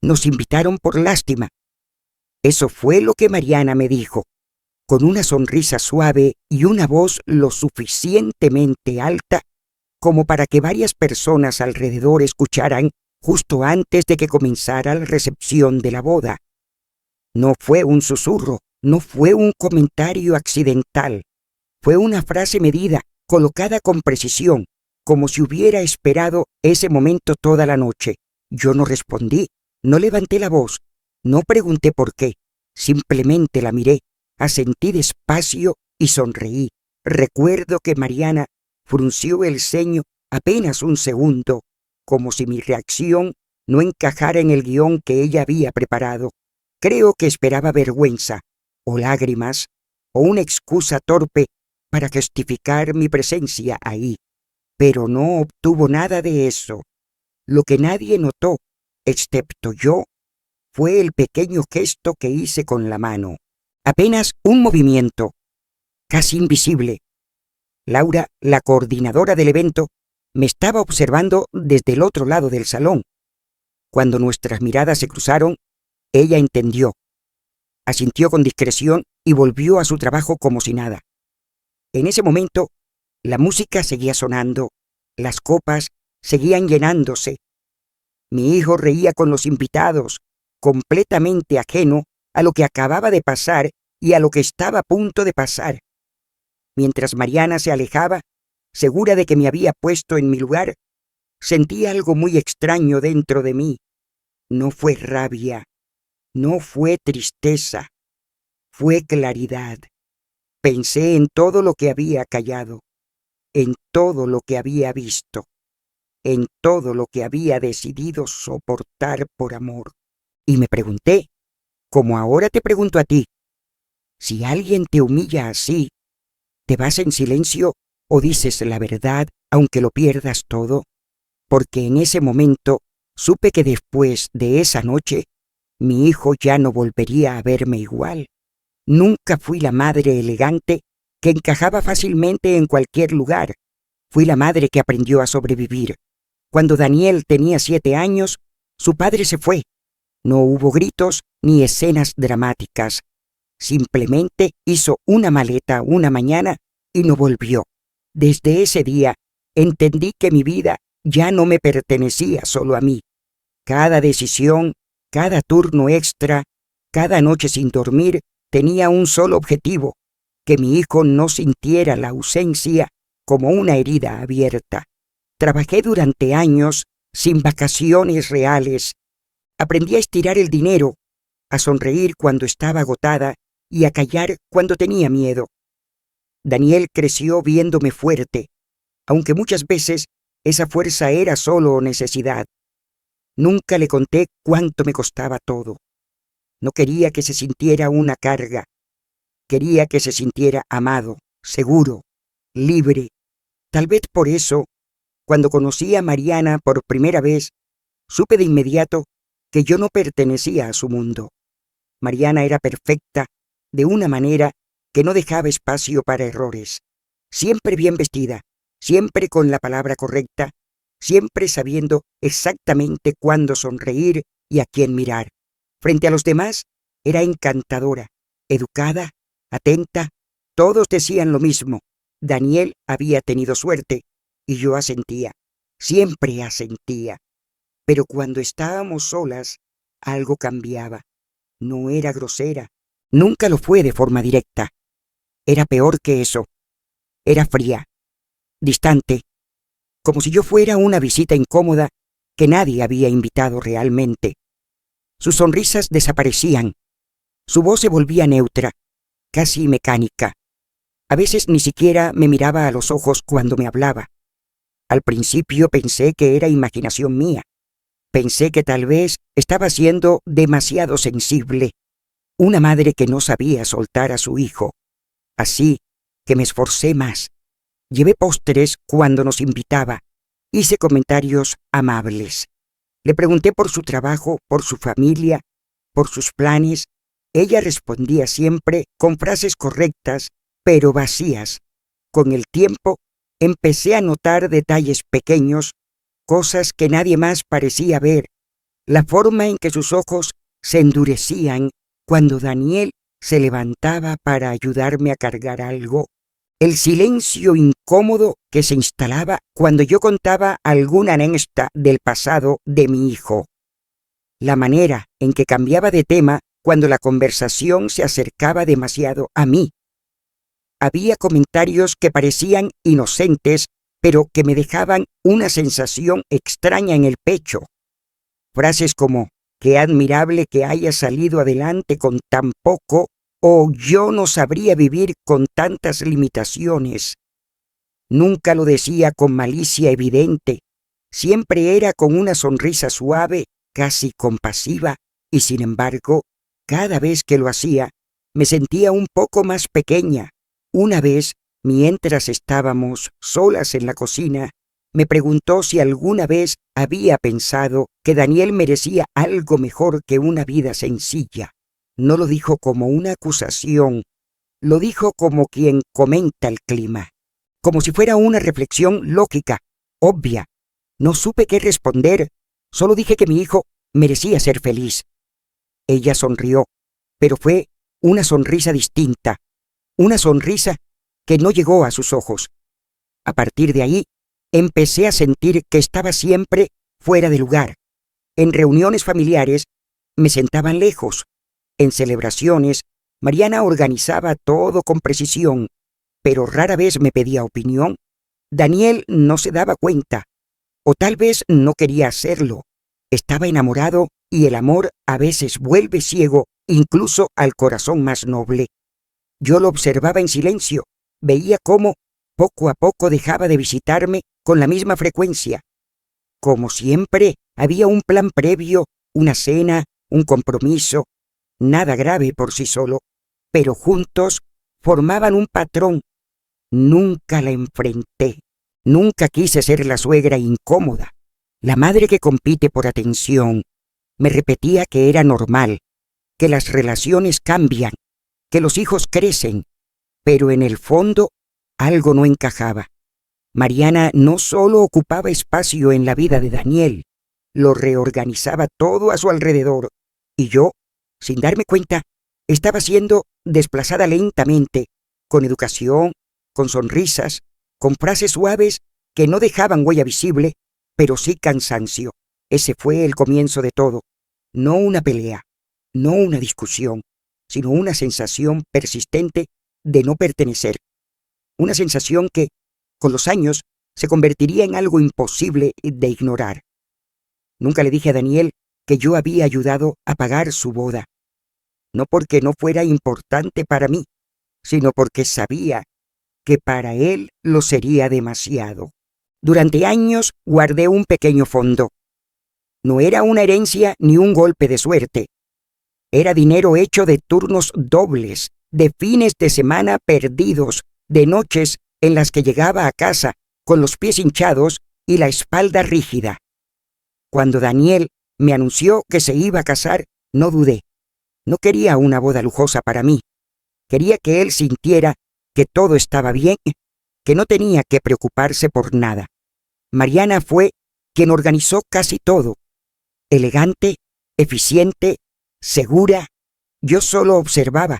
Nos invitaron por lástima. Eso fue lo que Mariana me dijo, con una sonrisa suave y una voz lo suficientemente alta como para que varias personas alrededor escucharan justo antes de que comenzara la recepción de la boda. No fue un susurro, no fue un comentario accidental. Fue una frase medida, colocada con precisión, como si hubiera esperado ese momento toda la noche. Yo no respondí, no levanté la voz, no pregunté por qué. Simplemente la miré, asentí despacio y sonreí. Recuerdo que Mariana frunció el ceño apenas un segundo, como si mi reacción no encajara en el guión que ella había preparado. Creo que esperaba vergüenza, o lágrimas, o una excusa torpe para justificar mi presencia ahí. Pero no obtuvo nada de eso. Lo que nadie notó, excepto yo, fue el pequeño gesto que hice con la mano. Apenas un movimiento, casi invisible. Laura, la coordinadora del evento, me estaba observando desde el otro lado del salón. Cuando nuestras miradas se cruzaron, ella entendió. Asintió con discreción y volvió a su trabajo como si nada. En ese momento, la música seguía sonando, las copas seguían llenándose. Mi hijo reía con los invitados, completamente ajeno a lo que acababa de pasar y a lo que estaba a punto de pasar. Mientras Mariana se alejaba, segura de que me había puesto en mi lugar, sentí algo muy extraño dentro de mí. No fue rabia, no fue tristeza, fue claridad. Pensé en todo lo que había callado, en todo lo que había visto, en todo lo que había decidido soportar por amor. Y me pregunté, como ahora te pregunto a ti, si alguien te humilla así, ¿te vas en silencio o dices la verdad aunque lo pierdas todo? Porque en ese momento supe que después de esa noche, mi hijo ya no volvería a verme igual. Nunca fui la madre elegante que encajaba fácilmente en cualquier lugar. Fui la madre que aprendió a sobrevivir. Cuando Daniel tenía 7 años, su padre se fue. No hubo gritos ni escenas dramáticas. Simplemente hizo una maleta una mañana y no volvió. Desde ese día entendí que mi vida ya no me pertenecía solo a mí. Cada decisión, cada turno extra, cada noche sin dormir tenía un solo objetivo: que mi hijo no sintiera la ausencia como una herida abierta. Trabajé durante años sin vacaciones reales. Aprendí a estirar el dinero, a sonreír cuando estaba agotada y a callar cuando tenía miedo. Daniel creció viéndome fuerte, aunque muchas veces esa fuerza era solo necesidad. Nunca le conté cuánto me costaba todo. No quería que se sintiera una carga. Quería que se sintiera amado, seguro, libre. Tal vez por eso, cuando conocí a Mariana por primera vez, supe de inmediato que yo no pertenecía a su mundo. Mariana era perfecta de una manera que no dejaba espacio para errores. Siempre bien vestida, siempre con la palabra correcta, siempre sabiendo exactamente cuándo sonreír y a quién mirar. Frente a los demás, era encantadora, educada, atenta. Todos decían lo mismo. Daniel había tenido suerte, y yo asentía, siempre asentía. Pero cuando estábamos solas, algo cambiaba. No era grosera, nunca lo fue de forma directa. Era peor que eso. Era fría, distante, como si yo fuera una visita incómoda que nadie había invitado realmente. Sus sonrisas desaparecían, su voz se volvía neutra, casi mecánica. A veces ni siquiera me miraba a los ojos cuando me hablaba. Al principio pensé que era imaginación mía. Pensé que tal vez estaba siendo demasiado sensible, una madre que no sabía soltar a su hijo. Así que me esforcé más. Llevé postres cuando nos invitaba. Hice comentarios amables. Le pregunté por su trabajo, por su familia, por sus planes. Ella respondía siempre con frases correctas, pero vacías. Con el tiempo, empecé a notar detalles pequeños, cosas que nadie más parecía ver. la forma en que sus ojos se endurecían cuando Daniel se levantaba para ayudarme a cargar algo, el silencio incómodo que se instalaba cuando yo contaba alguna anécdota del pasado de mi hijo, la manera en que cambiaba de tema cuando la conversación se acercaba demasiado a mí. Había comentarios que parecían inocentes, pero que me dejaban una sensación extraña en el pecho. Frases como «qué admirable que haya salido adelante con tan poco» o «yo no sabría vivir con tantas limitaciones». Nunca lo decía con malicia evidente, siempre era con una sonrisa suave, casi compasiva, y sin embargo, cada vez que lo hacía, me sentía un poco más pequeña. Una vez, mientras estábamos solas en la cocina, me preguntó si alguna vez había pensado que Daniel merecía algo mejor que una vida sencilla. No lo dijo como una acusación, lo dijo como quien comenta el clima, como si fuera una reflexión lógica, obvia. No supe qué responder, solo dije que mi hijo merecía ser feliz. Ella sonrió, pero fue una sonrisa distinta, una sonrisa que no llegó a sus ojos. A partir de ahí, empecé a sentir que estaba siempre fuera de lugar. En reuniones familiares me sentaban lejos. En celebraciones, Mariana organizaba todo con precisión, pero rara vez me pedía opinión. Daniel no se daba cuenta, o tal vez no quería hacerlo. Estaba enamorado y el amor a veces vuelve ciego incluso al corazón más noble. Yo lo observaba en silencio, veía cómo poco a poco dejaba de visitarme con la misma frecuencia. Como siempre, había un plan previo, una cena, un compromiso, nada grave por sí solo, pero juntos formaban un patrón. Nunca la enfrenté, nunca quise ser la suegra incómoda, la madre que compite por atención. Me repetía que era normal, que las relaciones cambian, que los hijos crecen, pero en el fondo algo no encajaba. Mariana no solo ocupaba espacio en la vida de Daniel, lo reorganizaba todo a su alrededor, y yo, sin darme cuenta, estaba siendo desplazada lentamente, con educación, con sonrisas, con frases suaves que no dejaban huella visible, pero sí cansancio. Ese fue el comienzo de todo. No una pelea, no una discusión, sino una sensación persistente de no pertenecer. Una sensación que, con los años, se convertiría en algo imposible de ignorar. Nunca le dije a Daniel que yo había ayudado a pagar su boda. No porque no fuera importante para mí, sino porque sabía que para él lo sería demasiado. Durante años guardé un pequeño fondo. No era una herencia ni un golpe de suerte. Era dinero hecho de turnos dobles, de fines de semana perdidos, de noches en las que llegaba a casa con los pies hinchados y la espalda rígida. Cuando Daniel me anunció que se iba a casar, no dudé. No quería una boda lujosa para mí. Quería que él sintiera que todo estaba bien, que no tenía que preocuparse por nada. Mariana fue quien organizó casi todo. Elegante, eficiente, segura. Yo solo observaba.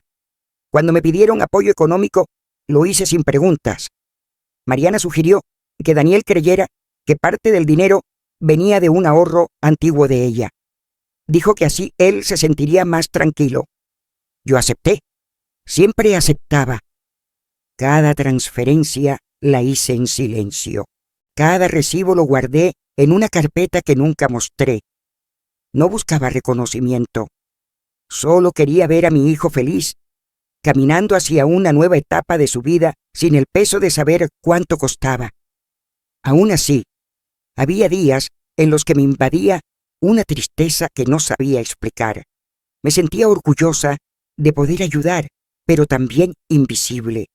Cuando me pidieron apoyo económico, lo hice sin preguntas. Mariana sugirió que Daniel creyera que parte del dinero venía de un ahorro antiguo de ella. Dijo que así él se sentiría más tranquilo. Yo acepté. Siempre aceptaba. Cada transferencia la hice en silencio. Cada recibo lo guardé en una carpeta que nunca mostré. No buscaba reconocimiento. Solo quería ver a mi hijo feliz, caminando hacia una nueva etapa de su vida sin el peso de saber cuánto costaba. Aún así, había días en los que me invadía una tristeza que no sabía explicar. Me sentía orgullosa de poder ayudar, pero también invisible,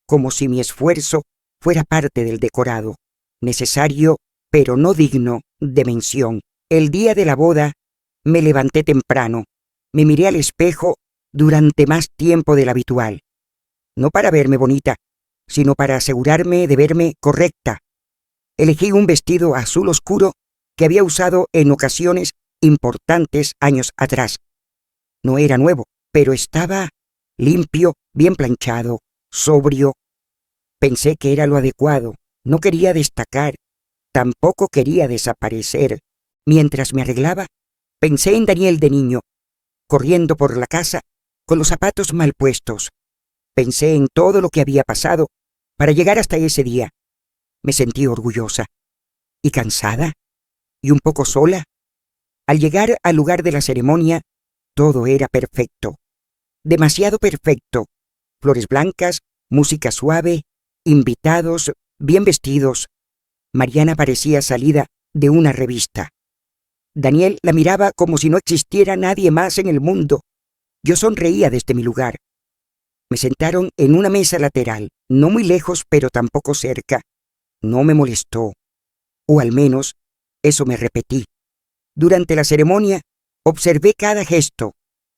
como si mi esfuerzo fuera parte del decorado, necesario, pero no digno de mención. El día de la boda, me levanté temprano, me miré al espejo durante más tiempo del habitual. No para verme bonita, sino para asegurarme de verme correcta. Elegí un vestido azul oscuro que había usado en ocasiones importantes años atrás. No era nuevo, pero estaba limpio, bien planchado, sobrio. Pensé que era lo adecuado. No quería destacar, tampoco quería desaparecer. Mientras me arreglaba, pensé en Daniel de niño, corriendo por la casa con los zapatos mal puestos. Pensé en todo lo que había pasado para llegar hasta ese día. Me sentí orgullosa y cansada y un poco sola. Al llegar al lugar de la ceremonia, todo era perfecto, demasiado perfecto. Flores blancas, música suave, invitados, bien vestidos. Mariana parecía salida de una revista. Daniel la miraba como si no existiera nadie más en el mundo. Yo sonreía desde mi lugar. Me sentaron en una mesa lateral, no muy lejos, pero tampoco cerca. No me molestó, o al menos eso me repetí. Durante la ceremonia observé cada gesto,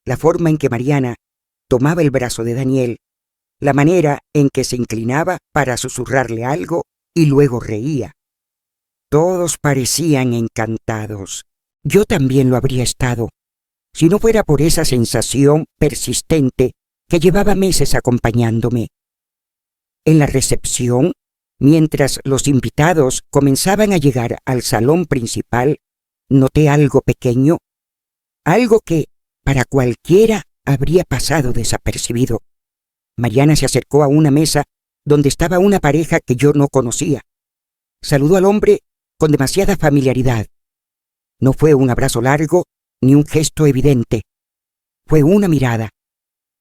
la forma en que Mariana tomaba el brazo de Daniel, la manera en que se inclinaba para susurrarle algo y luego reía. Todos parecían encantados. Yo también lo habría estado, si no fuera por esa sensación persistente que llevaba meses acompañándome. En la recepción, mientras los invitados comenzaban a llegar al salón principal, noté algo pequeño, algo que para cualquiera habría pasado desapercibido. Mariana se acercó a una mesa donde estaba una pareja que yo no conocía. Saludó al hombre con demasiada familiaridad. No fue un abrazo largo ni un gesto evidente. Fue una mirada,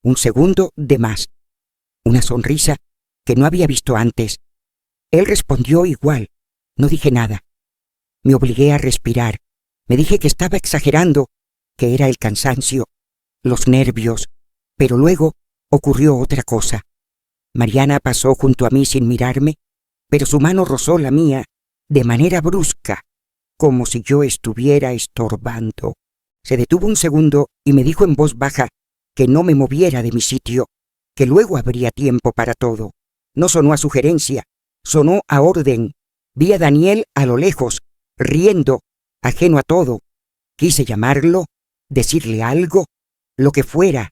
un segundo de más, una sonrisa que no había visto antes. Él respondió igual. No dije nada. Me obligué a respirar. Me dije que estaba exagerando, que era el cansancio, los nervios, pero luego ocurrió otra cosa. Mariana pasó junto a mí sin mirarme, pero su mano rozó la mía de manera brusca, como si yo estuviera estorbando. Se detuvo un segundo y me dijo en voz baja que no me moviera de mi sitio, que luego habría tiempo para todo. No sonó a sugerencia, sonó a orden. Vi a Daniel a lo lejos, riendo, ajeno a todo. Quise llamarlo, decirle algo, lo que fuera,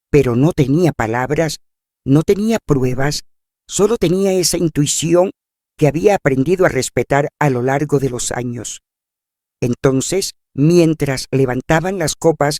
pero no tenía palabras, no tenía pruebas, solo tenía esa intuición que había aprendido a respetar a lo largo de los años. Entonces, mientras levantaban las copas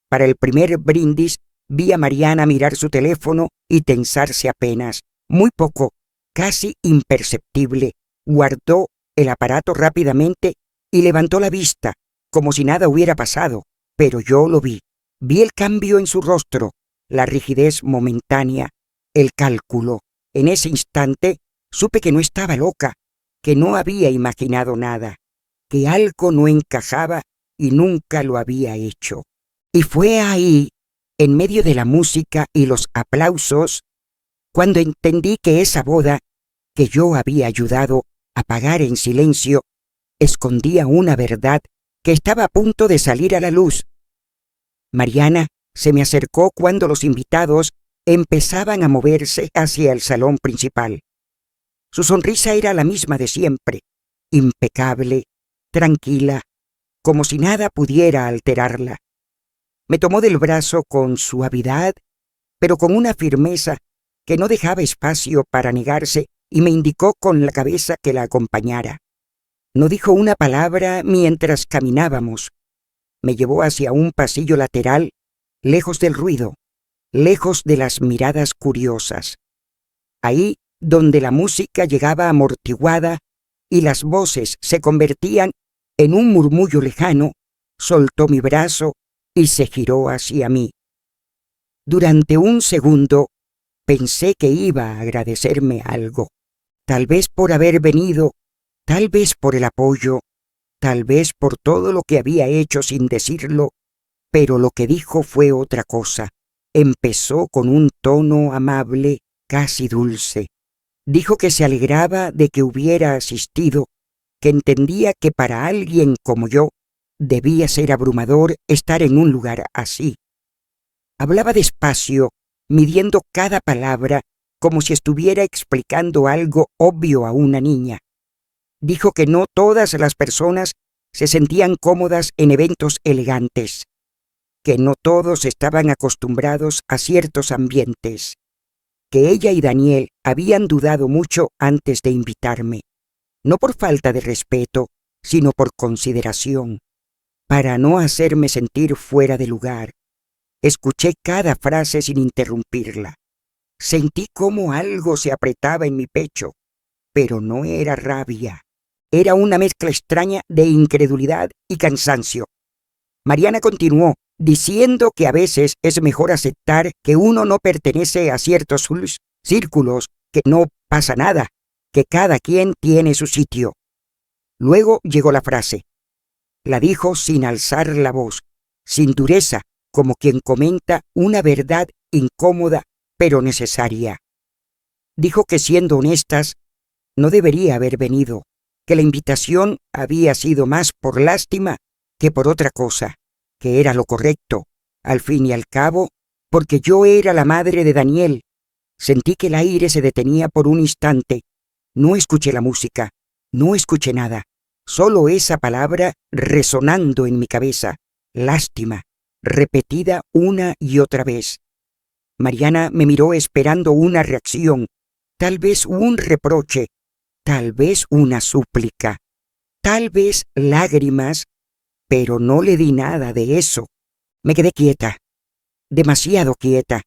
para el primer brindis, vi a Mariana mirar su teléfono y tensarse apenas, muy poco, casi imperceptible. Guardó el aparato rápidamente y levantó la vista, como si nada hubiera pasado, pero yo lo vi. Vi el cambio en su rostro, la rigidez momentánea, el cálculo. En ese instante supe que no estaba loca, que no había imaginado nada, que algo no encajaba y nunca lo había hecho. Y fue ahí, en medio de la música y los aplausos, cuando entendí que esa boda, que yo había ayudado a pagar en silencio, escondía una verdad que estaba a punto de salir a la luz. Mariana se me acercó cuando los invitados empezaban a moverse hacia el salón principal. Su sonrisa era la misma de siempre, impecable, tranquila, como si nada pudiera alterarla. Me tomó del brazo con suavidad, pero con una firmeza que no dejaba espacio para negarse, y me indicó con la cabeza que la acompañara. No dijo una palabra mientras caminábamos. Me llevó hacia un pasillo lateral, lejos del ruido, lejos de las miradas curiosas. Ahí, donde la música llegaba amortiguada y las voces se convertían en un murmullo lejano, soltó mi brazo y se giró hacia mí. Durante un segundo pensé que iba a agradecerme algo, tal vez por haber venido, tal vez por el apoyo, tal vez por todo lo que había hecho sin decirlo, pero lo que dijo fue otra cosa. Empezó con un tono amable, casi dulce. Dijo que se alegraba de que hubiera asistido, que entendía que para alguien como yo debía ser abrumador estar en un lugar así. Hablaba despacio, midiendo cada palabra como si estuviera explicando algo obvio a una niña. Dijo que no todas las personas se sentían cómodas en eventos elegantes, que no todos estaban acostumbrados a ciertos ambientes, que ella y Daniel habían dudado mucho antes de invitarme, no por falta de respeto, sino por consideración, para no hacerme sentir fuera de lugar. Escuché cada frase sin interrumpirla. Sentí cómo algo se apretaba en mi pecho, pero no era rabia. Era una mezcla extraña de incredulidad y cansancio. Mariana continuó, diciendo que a veces es mejor aceptar que uno no pertenece a ciertos círculos, que no pasa nada, que cada quien tiene su sitio. Luego llegó la frase. La dijo sin alzar la voz, sin dureza, como quien comenta una verdad incómoda pero necesaria. Dijo que, siendo honestas, no debería haber venido, que la invitación había sido más por lástima que por otra cosa, que era lo correcto, al fin y al cabo, porque yo era la madre de Daniel. Sentí que el aire se detenía por un instante. No escuché la música, no escuché nada, solo esa palabra resonando en mi cabeza, lástima, repetida una y otra vez. Mariana me miró esperando una reacción, tal vez un reproche, tal vez una súplica, tal vez lágrimas, pero no le di nada de eso. Me quedé quieta, demasiado quieta.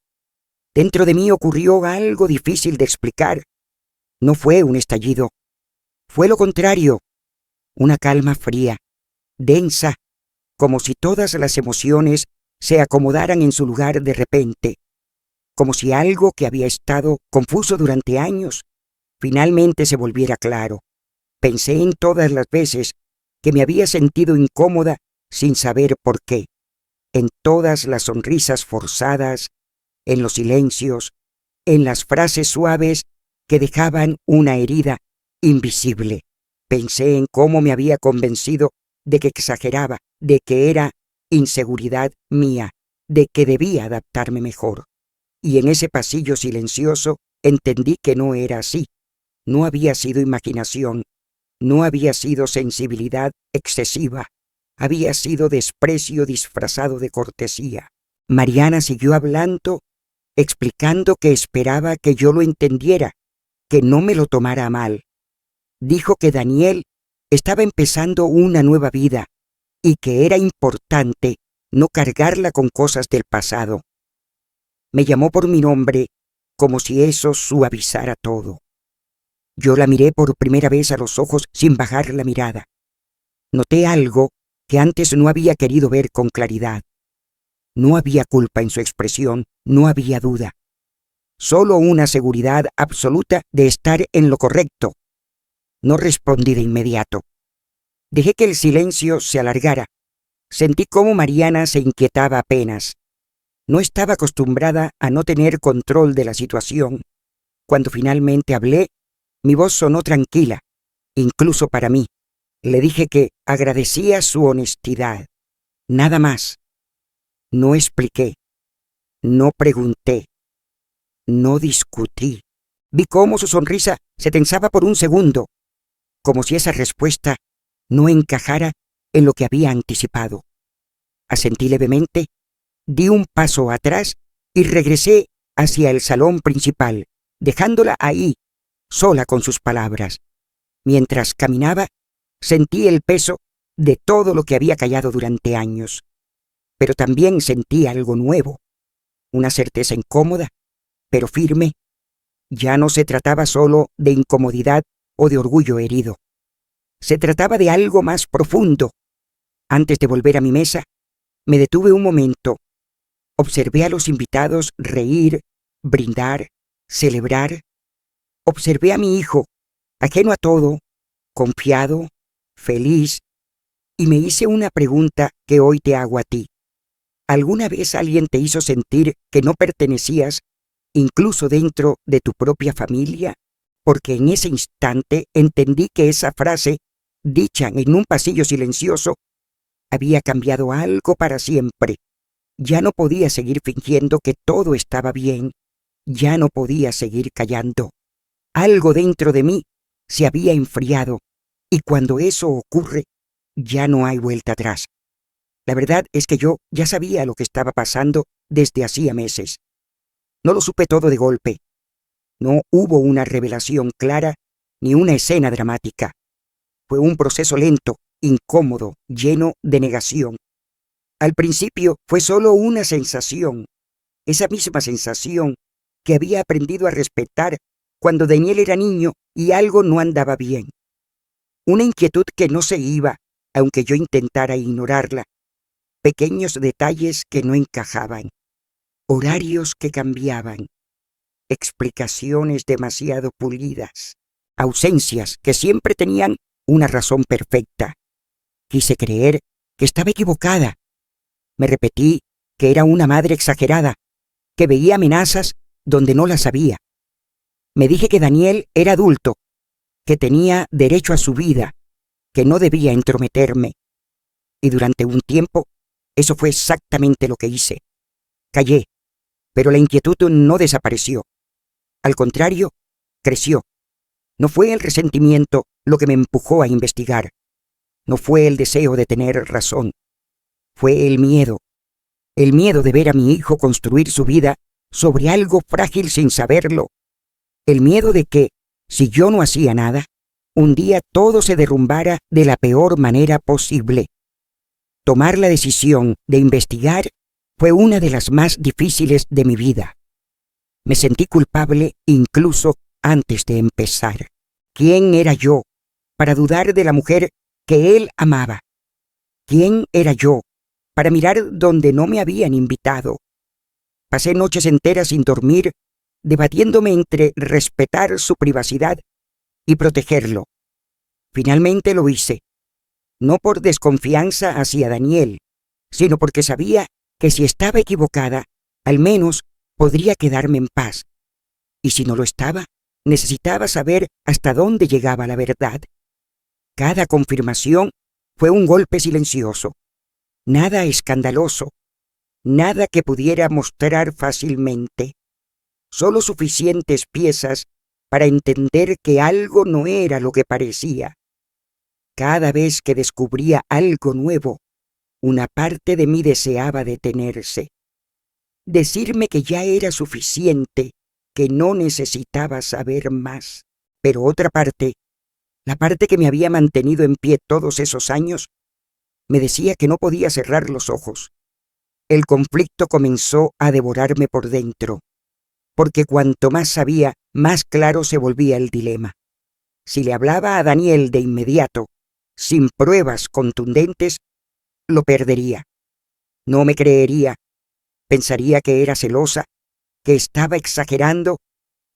Dentro de mí ocurrió algo difícil de explicar. No fue un estallido, fue lo contrario, una calma fría, densa, como si todas las emociones se acomodaran en su lugar de repente, como si algo que había estado confuso durante años finalmente se volviera claro. Pensé en todas las veces que me había sentido incómoda sin saber por qué, en todas las sonrisas forzadas, en los silencios, en las frases suaves que dejaban una herida invisible. Pensé en cómo me había convencido de que exageraba, de que era inseguridad mía, de que debía adaptarme mejor. Y en ese pasillo silencioso entendí que no era así. No había sido imaginación, no había sido sensibilidad excesiva, había sido desprecio disfrazado de cortesía. Mariana siguió hablando, explicando que esperaba que yo lo entendiera, que no me lo tomara a mal. Dijo que Daniel estaba empezando una nueva vida y que era importante no cargarla con cosas del pasado. Me llamó por mi nombre, como si eso suavizara todo. Yo la miré por primera vez a los ojos sin bajar la mirada. Noté algo que antes no había querido ver con claridad. No había culpa en su expresión, no había duda. Solo una seguridad absoluta de estar en lo correcto. No respondí de inmediato. Dejé que el silencio se alargara. Sentí cómo Mariana se inquietaba apenas. No estaba acostumbrada a no tener control de la situación. Cuando finalmente hablé, mi voz sonó tranquila, incluso para mí. Le dije que agradecía su honestidad. Nada más. No expliqué. No pregunté. No discutí. Vi cómo su sonrisa se tensaba por un segundo, como si esa respuesta no encajara en lo que había anticipado. Asentí levemente, di un paso atrás y regresé hacia el salón principal, dejándola ahí, sola con sus palabras. Mientras caminaba, sentí el peso de todo lo que había callado durante años. Pero también sentí algo nuevo, una certeza incómoda, pero firme. Ya no se trataba solo de incomodidad o de orgullo herido. Se trataba de algo más profundo. Antes de volver a mi mesa, me detuve un momento. Observé a los invitados reír, brindar, celebrar. Observé a mi hijo, ajeno a todo, confiado, feliz, y me hice una pregunta que hoy te hago a ti. ¿Alguna vez alguien te hizo sentir que no pertenecías, incluso dentro de tu propia familia? Porque en ese instante entendí que esa frase, dicha en un pasillo silencioso, había cambiado algo para siempre. Ya no podía seguir fingiendo que todo estaba bien. Ya no podía seguir callando. Algo dentro de mí se había enfriado, y cuando eso ocurre, ya no hay vuelta atrás. La verdad es que yo ya sabía lo que estaba pasando desde hacía meses. No lo supe todo de golpe. No hubo una revelación clara ni una escena dramática. Fue un proceso lento, incómodo, lleno de negación. Al principio fue solo una sensación, esa misma sensación que había aprendido a respetar cuando Daniel era niño y algo no andaba bien. Una inquietud que no se iba, aunque yo intentara ignorarla. Pequeños detalles que no encajaban, horarios que cambiaban, explicaciones demasiado pulidas, ausencias que siempre tenían una razón perfecta. Quise creer que estaba equivocada. Me repetí que era una madre exagerada, que veía amenazas donde no las había. Me dije que Daniel era adulto, que tenía derecho a su vida, que no debía entrometerme. Y durante un tiempo, eso fue exactamente lo que hice. Callé, pero la inquietud no desapareció. Al contrario, creció. No fue el resentimiento lo que me empujó a investigar. No fue el deseo de tener razón. Fue el miedo de ver a mi hijo construir su vida sobre algo frágil sin saberlo. El miedo de que, si yo no hacía nada, un día todo se derrumbara de la peor manera posible. Tomar la decisión de investigar fue una de las más difíciles de mi vida. Me sentí culpable incluso antes de empezar. ¿Quién era yo para dudar de la mujer que él amaba? ¿Quién era yo para mirar donde no me habían invitado? Pasé noches enteras sin dormir, debatiéndome entre respetar su privacidad y protegerlo. Finalmente lo hice, no por desconfianza hacia Daniel, sino porque sabía que si estaba equivocada, al menos podría quedarme en paz. Y si no lo estaba, necesitaba saber hasta dónde llegaba la verdad. Cada confirmación fue un golpe silencioso, nada escandaloso, nada que pudiera mostrar fácilmente, solo suficientes piezas para entender que algo no era lo que parecía. Cada vez que descubría algo nuevo, una parte de mí deseaba detenerse, decirme que ya era suficiente, que no necesitaba saber más. Pero otra parte, la parte que me había mantenido en pie todos esos años, me decía que no podía cerrar los ojos. El conflicto comenzó a devorarme por dentro, porque cuanto más sabía, más claro se volvía el dilema. Si le hablaba a Daniel de inmediato, sin pruebas contundentes, lo perdería. No me creería. Pensaría que era celosa, que estaba exagerando,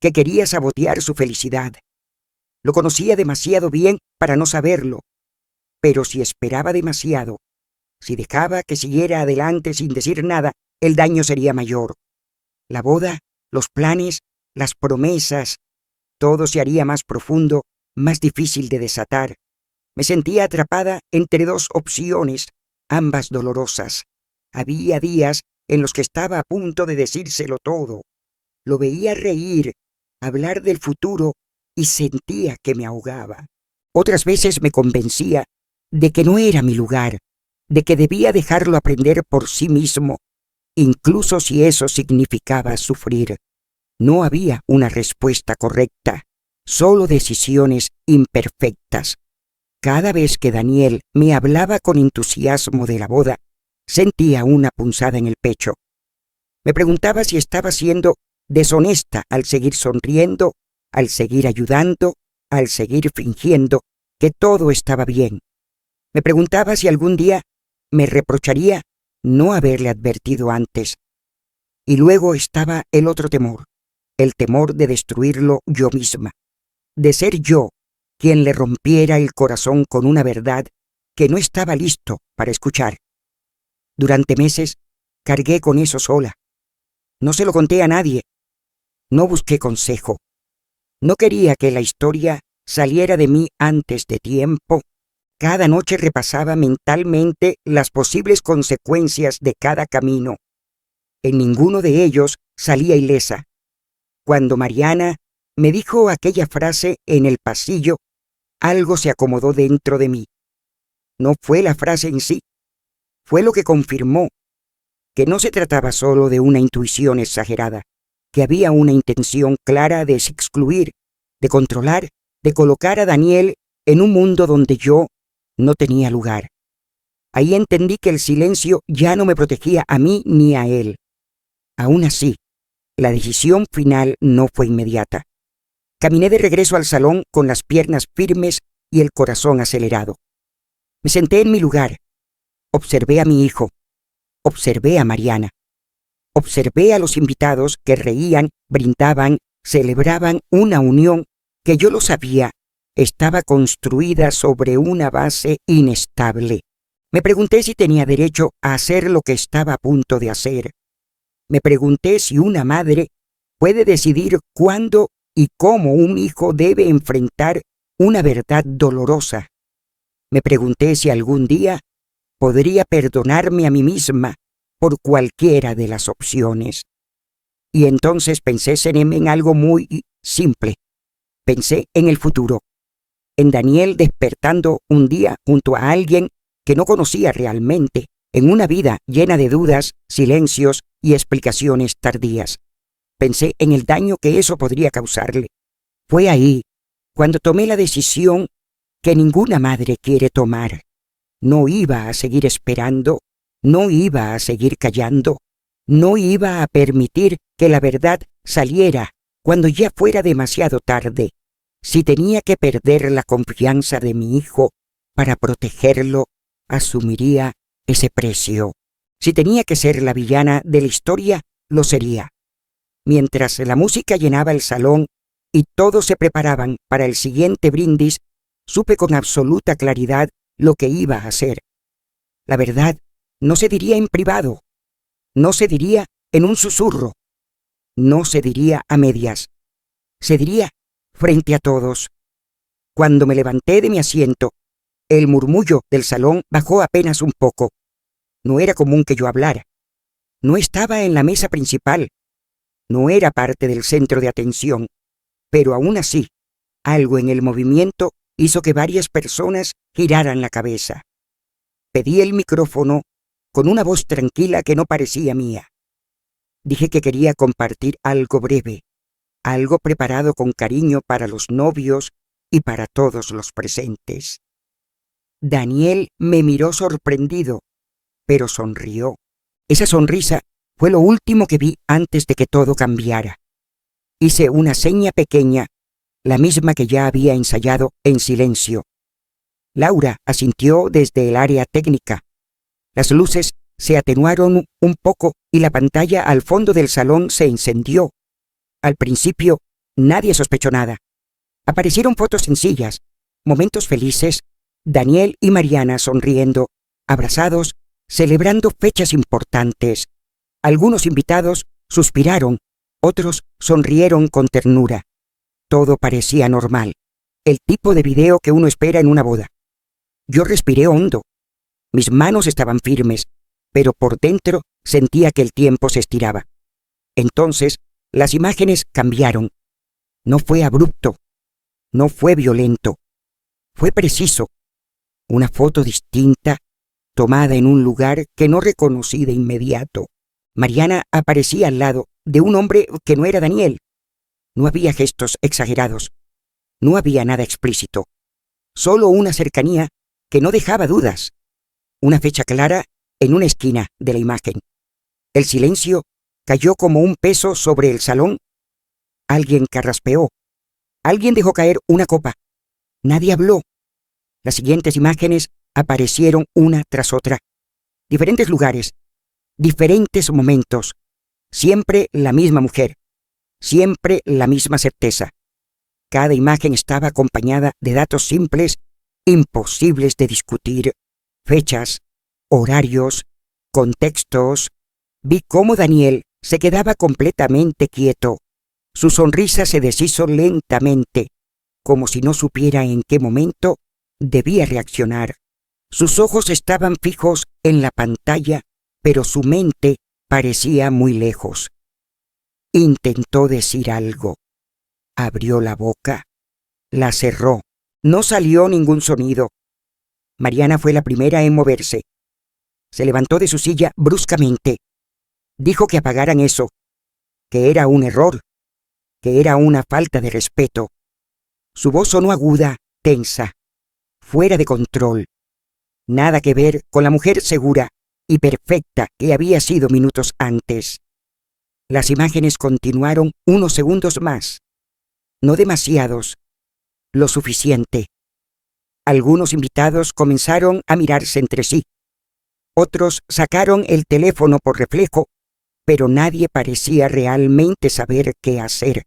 que quería sabotear su felicidad. Lo conocía demasiado bien para no saberlo. Pero si esperaba demasiado, si dejaba que siguiera adelante sin decir nada, el daño sería mayor. La boda, los planes, las promesas, todo se haría más profundo, más difícil de desatar. Me sentía atrapada entre dos opciones, ambas dolorosas. Había días en los que estaba a punto de decírselo todo. Lo veía reír, hablar del futuro y sentía que me ahogaba. Otras veces me convencía de que no era mi lugar, de que debía dejarlo aprender por sí mismo, incluso si eso significaba sufrir. No había una respuesta correcta, solo decisiones imperfectas. Cada vez que Daniel me hablaba con entusiasmo de la boda, sentía una punzada en el pecho. Me preguntaba si estaba siendo deshonesta al seguir sonriendo, al seguir ayudando, al seguir fingiendo que todo estaba bien. Me preguntaba si algún día me reprocharía no haberle advertido antes. Y luego estaba el otro temor, el temor de destruirlo yo misma, de ser yo quien le rompiera el corazón con una verdad que no estaba listo para escuchar. Durante meses cargué con eso sola. No se lo conté a nadie. No busqué consejo. No quería que la historia saliera de mí antes de tiempo. Cada noche repasaba mentalmente las posibles consecuencias de cada camino. En ninguno de ellos salía ilesa. Cuando Mariana me dijo aquella frase en el pasillo, algo se acomodó dentro de mí. No fue la frase en sí, fue lo que confirmó que no se trataba solo de una intuición exagerada, que había una intención clara de excluir, de controlar, de colocar a Daniel en un mundo donde yo no tenía lugar. Ahí entendí que el silencio ya no me protegía a mí ni a él. Aún así, la decisión final no fue inmediata. Caminé de regreso al salón con las piernas firmes y el corazón acelerado. Me senté en mi lugar. Observé a mi hijo. Observé a Mariana. Observé a los invitados que reían, brindaban, celebraban una unión que yo lo sabía, estaba construida sobre una base inestable. Me pregunté si tenía derecho a hacer lo que estaba a punto de hacer. Me pregunté si una madre puede decidir cuándo y cómo un hijo debe enfrentar una verdad dolorosa. Me pregunté si algún día podría perdonarme a mí misma por cualquiera de las opciones. Y entonces pensé en algo muy simple. Pensé en el futuro, en Daniel despertando un día junto a alguien que no conocía realmente, en una vida llena de dudas, silencios y explicaciones tardías. Pensé en el daño que eso podría causarle. Fue ahí cuando tomé la decisión que ninguna madre quiere tomar. No iba a seguir esperando, no iba a seguir callando, no iba a permitir que la verdad saliera cuando ya fuera demasiado tarde. Si tenía que perder la confianza de mi hijo para protegerlo, asumiría ese precio. Si tenía que ser la villana de la historia, lo sería. Mientras la música llenaba el salón y todos se preparaban para el siguiente brindis, supe con absoluta claridad lo que iba a hacer. La verdad no se diría en privado, no se diría en un susurro, no se diría a medias, se diría frente a todos. Cuando me levanté de mi asiento, el murmullo del salón bajó apenas un poco. No era común que yo hablara. No estaba en la mesa principal. No era parte del centro de atención. Pero aún así, algo en el movimiento hizo que varias personas giraran la cabeza. Pedí el micrófono con una voz tranquila que no parecía mía. Dije que quería compartir algo breve, algo preparado con cariño para los novios y para todos los presentes. Daniel me miró sorprendido, pero sonrió. Esa sonrisa fue lo último que vi antes de que todo cambiara. Hice una seña pequeña, la misma que ya había ensayado en silencio. Laura asintió desde el área técnica. Las luces se atenuaron un poco y la pantalla al fondo del salón se encendió. Al principio, nadie sospechó nada. Aparecieron fotos sencillas, momentos felices, Daniel y Mariana sonriendo, abrazados, celebrando fechas importantes. Algunos invitados suspiraron, otros sonrieron con ternura. Todo parecía normal, el tipo de video que uno espera en una boda. Yo respiré hondo. Mis manos estaban firmes, pero por dentro sentía que el tiempo se estiraba. Entonces, las imágenes cambiaron. No fue abrupto, no fue violento, fue preciso. Una foto distinta, tomada en un lugar que no reconocí de inmediato. Mariana aparecía al lado de un hombre que no era Daniel. No había gestos exagerados, no había nada explícito, solo una cercanía que no dejaba dudas. Una fecha clara en una esquina de la imagen. El silencio cayó como un peso sobre el salón. Alguien carraspeó. Alguien dejó caer una copa. Nadie habló. Las siguientes imágenes aparecieron una tras otra. Diferentes lugares, diferentes momentos. Siempre la misma mujer. Siempre la misma certeza. Cada imagen estaba acompañada de datos simples, imposibles de discutir. Fechas, horarios, contextos. Vi cómo Daniel se quedaba completamente quieto. Su sonrisa se deshizo lentamente, como si no supiera en qué momento debía reaccionar. Sus ojos estaban fijos en la pantalla, pero su mente parecía muy lejos. Intentó decir algo. Abrió la boca. La cerró. No salió ningún sonido. Mariana fue la primera en moverse. Se levantó de su silla bruscamente. Dijo que apagaran eso, que era un error, que era una falta de respeto. Su voz sonó aguda, tensa, fuera de control. Nada que ver con la mujer segura y perfecta que había sido minutos antes. Las imágenes continuaron unos segundos más. No demasiados, lo suficiente. Algunos invitados comenzaron a mirarse entre sí. Otros sacaron el teléfono por reflejo, pero nadie parecía realmente saber qué hacer.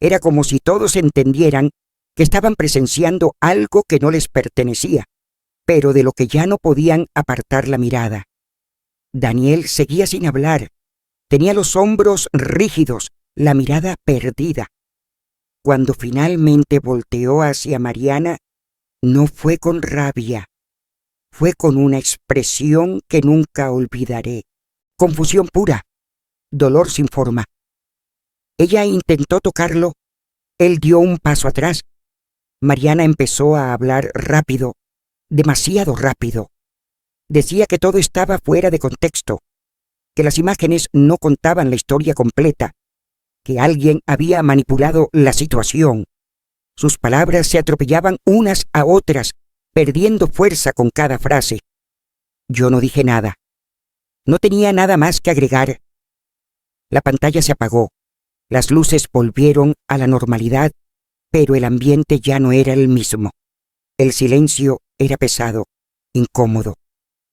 Era como si todos entendieran que estaban presenciando algo que no les pertenecía, pero de lo que ya no podían apartar la mirada. Daniel seguía sin hablar. Tenía los hombros rígidos, la mirada perdida. Cuando finalmente volteó hacia Mariana, no fue con rabia. Fue con una expresión que nunca olvidaré. Confusión pura, dolor sin forma. Ella intentó tocarlo. Él dio un paso atrás. Mariana empezó a hablar rápido, demasiado rápido. Decía que todo estaba fuera de contexto, que las imágenes no contaban la historia completa, que alguien había manipulado la situación. Sus palabras se atropellaban unas a otras, perdiendo fuerza con cada frase. Yo no dije nada. No tenía nada más que agregar. La pantalla se apagó. Las luces volvieron a la normalidad, pero el ambiente ya no era el mismo. El silencio era pesado, incómodo.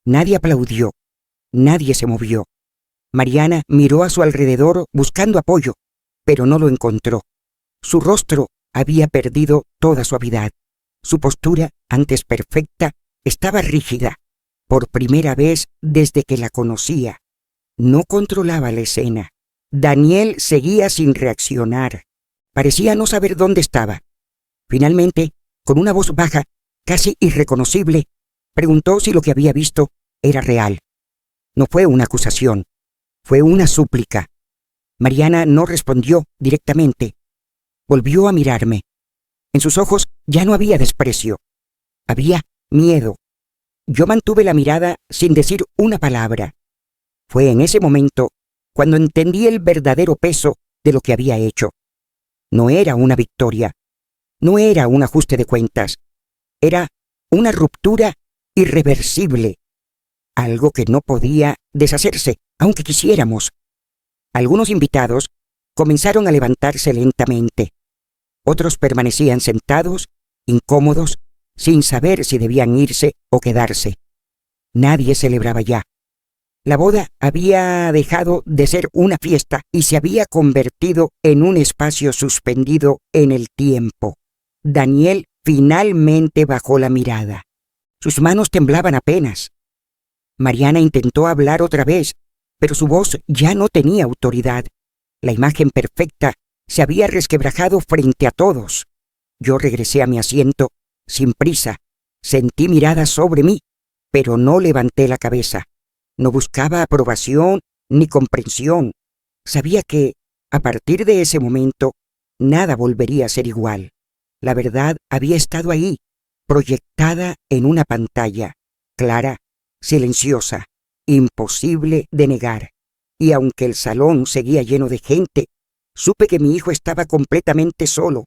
Nadie aplaudió. Nadie se movió. Mariana miró a su alrededor buscando apoyo, pero no lo encontró. Su rostro había perdido toda suavidad. Su postura, antes perfecta, estaba rígida. Por primera vez desde que la conocía. No controlaba la escena. Daniel seguía sin reaccionar. Parecía no saber dónde estaba. Finalmente, con una voz baja, casi irreconocible, preguntó si lo que había visto era real. No fue una acusación, fue una súplica. Mariana no respondió directamente. Volvió a mirarme. En sus ojos ya no había desprecio. Había miedo. Yo mantuve la mirada sin decir una palabra. Fue en ese momento cuando entendí el verdadero peso de lo que había hecho. No era una victoria. No era un ajuste de cuentas. Era una ruptura irreversible. Algo que no podía deshacerse, aunque quisiéramos. Algunos invitados comenzaron a levantarse lentamente. Otros permanecían sentados, incómodos, sin saber si debían irse o quedarse. Nadie celebraba ya. La boda había dejado de ser una fiesta y se había convertido en un espacio suspendido en el tiempo. Daniel finalmente bajó la mirada. Sus manos temblaban apenas. Mariana intentó hablar otra vez, pero su voz ya no tenía autoridad. La imagen perfecta se había resquebrajado frente a todos. Yo regresé a mi asiento, sin prisa. Sentí miradas sobre mí, pero no levanté la cabeza. No buscaba aprobación ni comprensión. Sabía que, a partir de ese momento, nada volvería a ser igual. La verdad había estado ahí, proyectada en una pantalla, clara, silenciosa, imposible de negar. Y aunque el salón seguía lleno de gente, supe que mi hijo estaba completamente solo.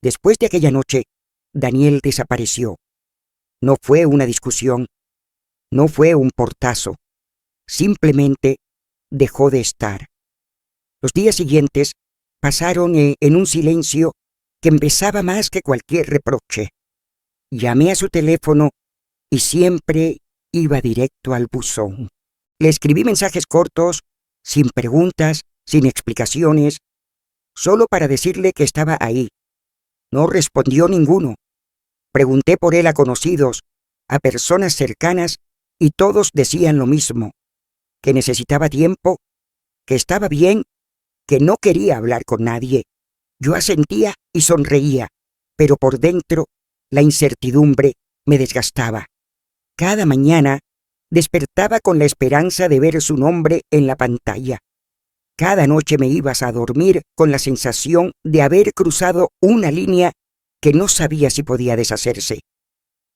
Después de aquella noche, Daniel desapareció. No fue una discusión, no fue un portazo. Simplemente dejó de estar. Los días siguientes pasaron en un silencio que empezaba más que cualquier reproche. Llamé a su teléfono y siempre iba directo al buzón. Le escribí mensajes cortos, sin preguntas, sin explicaciones, solo para decirle que estaba ahí. No respondió ninguno. Pregunté por él a conocidos, a personas cercanas, y todos decían lo mismo, que necesitaba tiempo, que estaba bien, que no quería hablar con nadie. Yo asentía y sonreía, pero por dentro la incertidumbre me desgastaba. Cada mañana despertaba con la esperanza de ver su nombre en la pantalla. Cada noche me ibas a dormir con la sensación de haber cruzado una línea que no sabía si podía deshacerse.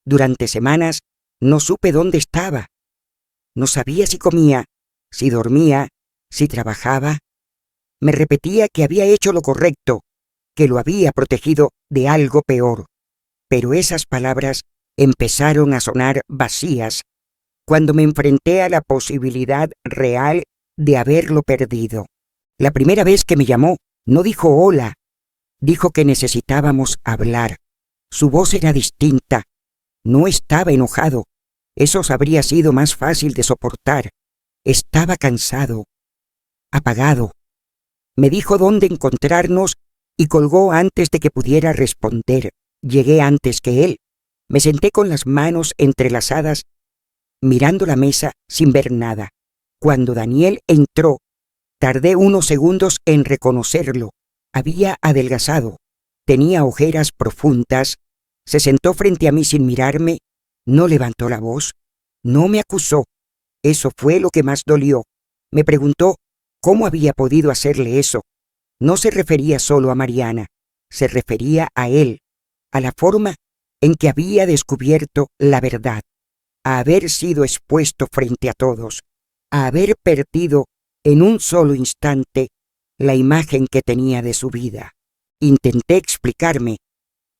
Durante semanas no supe dónde estaba. No sabía si comía, si dormía, si trabajaba. Me repetía que había hecho lo correcto, que lo había protegido de algo peor. Pero esas palabras empezaron a sonar vacías cuando me enfrenté a la posibilidad real de haberlo perdido. La primera vez que me llamó, no dijo hola, dijo que necesitábamos hablar. Su voz era distinta. No estaba enojado. Eso habría sido más fácil de soportar. Estaba cansado, apagado. Me dijo dónde encontrarnos y colgó antes de que pudiera responder. Llegué antes que él. Me senté con las manos entrelazadas, mirando la mesa sin ver nada. Cuando Daniel entró, tardé unos segundos en reconocerlo. Había adelgazado, tenía ojeras profundas, se sentó frente a mí sin mirarme, no levantó la voz, no me acusó. Eso fue lo que más dolió. Me preguntó cómo había podido hacerle eso. No se refería solo a Mariana, se refería a él, a la forma en que había descubierto la verdad, a haber sido expuesto frente a todos, a haber perdido en un solo instante la imagen que tenía de su vida. Intenté explicarme,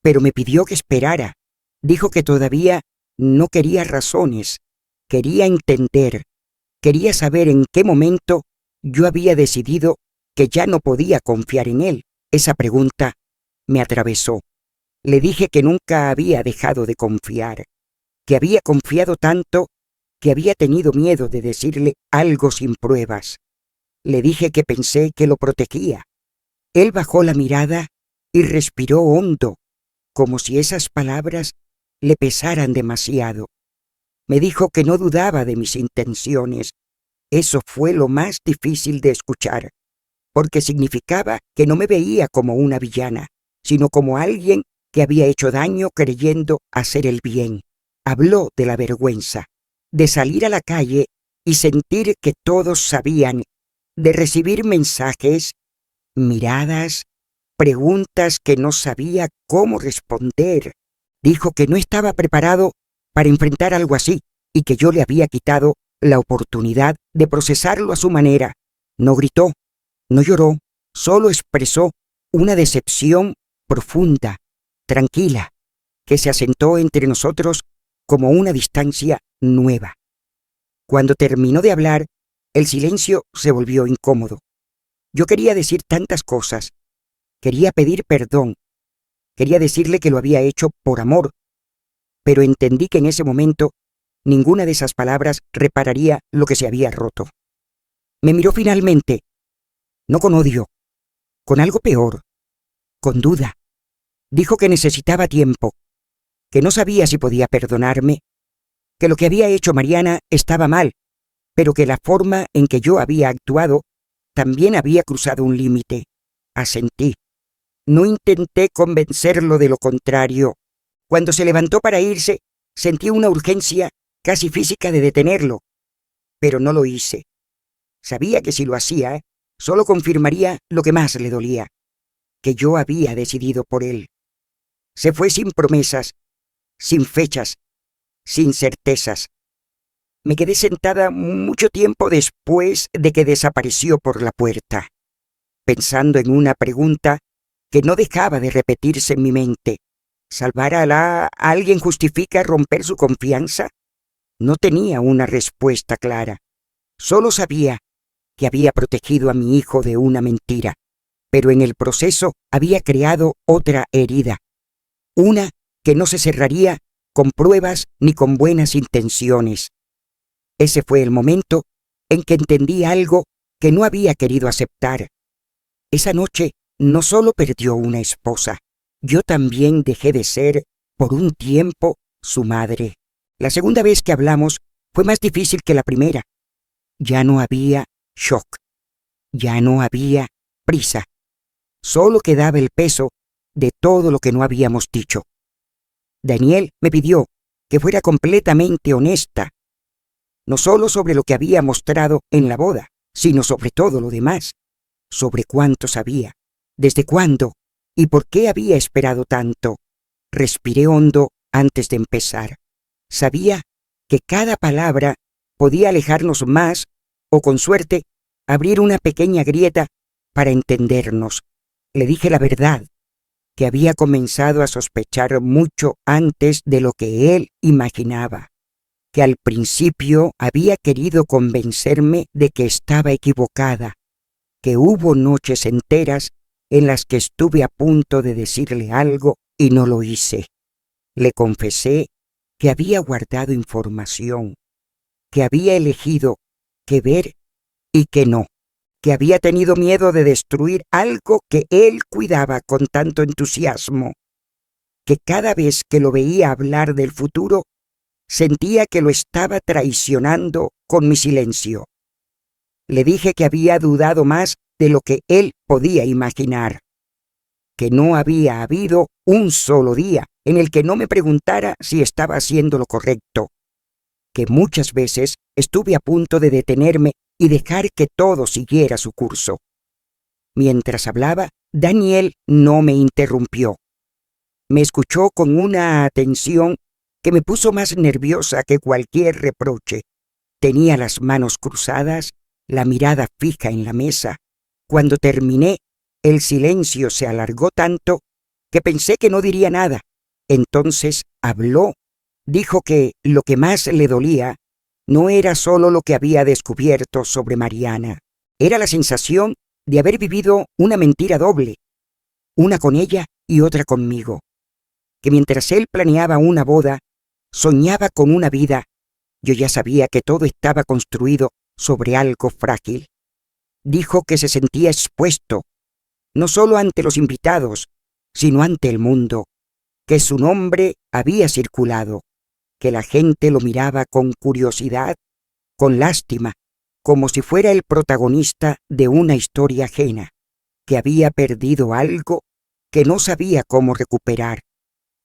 pero me pidió que esperara. Dijo que todavía no quería razones, quería entender, quería saber en qué momento yo había decidido que ya no podía confiar en él. Esa pregunta me atravesó. Le dije que nunca había dejado de confiar, que había confiado tanto que había tenido miedo de decirle algo sin pruebas. Le dije que pensé que lo protegía. Él bajó la mirada y respiró hondo, como si esas palabras le pesaran demasiado. Me dijo que no dudaba de mis intenciones. Eso fue lo más difícil de escuchar, porque significaba que no me veía como una villana, sino como alguien que había hecho daño creyendo hacer el bien. Habló de la vergüenza, de salir a la calle y sentir que todos sabían, de recibir mensajes, miradas, preguntas que no sabía cómo responder. Dijo que no estaba preparado para enfrentar algo así y que yo le había quitado la oportunidad de procesarlo a su manera. No gritó, no lloró, solo expresó una decepción profunda, tranquila, que se asentó entre nosotros como una distancia nueva. Cuando terminó de hablar, el silencio se volvió incómodo. Yo quería decir tantas cosas. Quería pedir perdón. Quería decirle que lo había hecho por amor. Pero entendí que en ese momento ninguna de esas palabras repararía lo que se había roto. Me miró finalmente, no con odio, con algo peor, con duda. Dijo que necesitaba tiempo, que no sabía si podía perdonarme, que lo que había hecho Mariana estaba mal, pero que la forma en que yo había actuado también había cruzado un límite. Asentí. No intenté convencerlo de lo contrario. Cuando se levantó para irse, sentí una urgencia casi física de detenerlo, pero no lo hice. Sabía que si lo hacía, solo confirmaría lo que más le dolía, que yo había decidido por él. Se fue sin promesas, sin fechas, sin certezas. Me quedé sentada mucho tiempo después de que desapareció por la puerta, pensando en una pregunta que no dejaba de repetirse en mi mente. ¿Salvar a alguien justifica romper su confianza? No tenía una respuesta clara. Solo sabía que había protegido a mi hijo de una mentira, pero en el proceso había creado otra herida, una que no se cerraría con pruebas ni con buenas intenciones. Ese fue el momento en que entendí algo que no había querido aceptar. Esa noche no solo perdió una esposa, yo también dejé de ser, por un tiempo, su madre. La segunda vez que hablamos fue más difícil que la primera. Ya no había shock, ya no había prisa. Solo quedaba el peso de todo lo que no habíamos dicho. Daniel me pidió que fuera completamente honesta, no solo sobre lo que había mostrado en la boda, sino sobre todo lo demás, sobre cuánto sabía, desde cuándo y por qué había esperado tanto. Respiré hondo antes de empezar. Sabía que cada palabra podía alejarnos más o, con suerte, abrir una pequeña grieta para entendernos. Le dije la verdad, que había comenzado a sospechar mucho antes de lo que él imaginaba, que al principio había querido convencerme de que estaba equivocada, que hubo noches enteras en las que estuve a punto de decirle algo y no lo hice. Le confesé que había guardado información, que había elegido qué ver y qué no, que había tenido miedo de destruir algo que él cuidaba con tanto entusiasmo, que cada vez que lo veía hablar del futuro, sentía que lo estaba traicionando con mi silencio. Le dije que había dudado más de lo que él podía imaginar, que no había habido un solo día en el que no me preguntara si estaba haciendo lo correcto, que muchas veces estuve a punto de detenerme y dejar que todo siguiera su curso. Mientras hablaba, Daniel no me interrumpió. Me escuchó con una atención que me puso más nerviosa que cualquier reproche. Tenía las manos cruzadas, la mirada fija en la mesa. Cuando terminé, el silencio se alargó tanto que pensé que no diría nada. Entonces habló. Dijo que lo que más le dolía no era solo lo que había descubierto sobre Mariana, era la sensación de haber vivido una mentira doble, una con ella y otra conmigo, que mientras él planeaba una boda, soñaba con una vida. Yo ya sabía que todo estaba construido sobre algo frágil. Dijo que se sentía expuesto, no solo ante los invitados, sino ante el mundo, que su nombre había circulado, que la gente lo miraba con curiosidad, con lástima, como si fuera el protagonista de una historia ajena, que había perdido algo que no sabía cómo recuperar,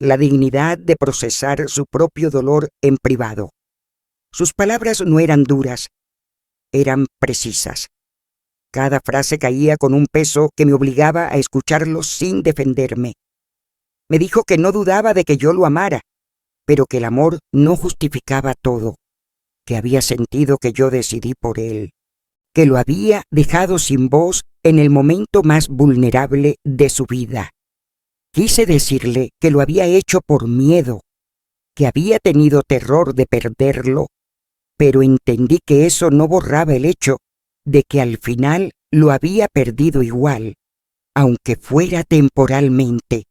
la dignidad de procesar su propio dolor en privado. Sus palabras no eran duras, eran precisas. Cada frase caía con un peso que me obligaba a escucharlo sin defenderme. Me dijo que no dudaba de que yo lo amara, pero que el amor no justificaba todo, que había sentido que yo decidí por él, que lo había dejado sin voz en el momento más vulnerable de su vida. Quise decirle que lo había hecho por miedo, que había tenido terror de perderlo, pero entendí que eso no borraba el hecho de que al final lo había perdido igual, aunque fuera temporalmente.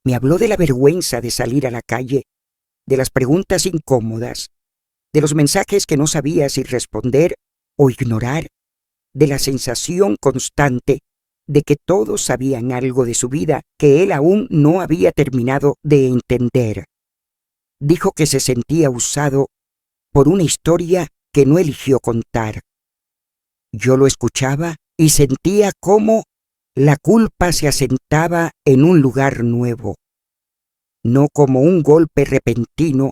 Me habló de la vergüenza de salir a la calle, de las preguntas incómodas, de los mensajes que no sabía si responder o ignorar, de la sensación constante de que todos sabían algo de su vida que él aún no había terminado de entender. Dijo que se sentía usado por una historia que no eligió contar. Yo lo escuchaba y sentía cómo la culpa se asentaba en un lugar nuevo, no como un golpe repentino,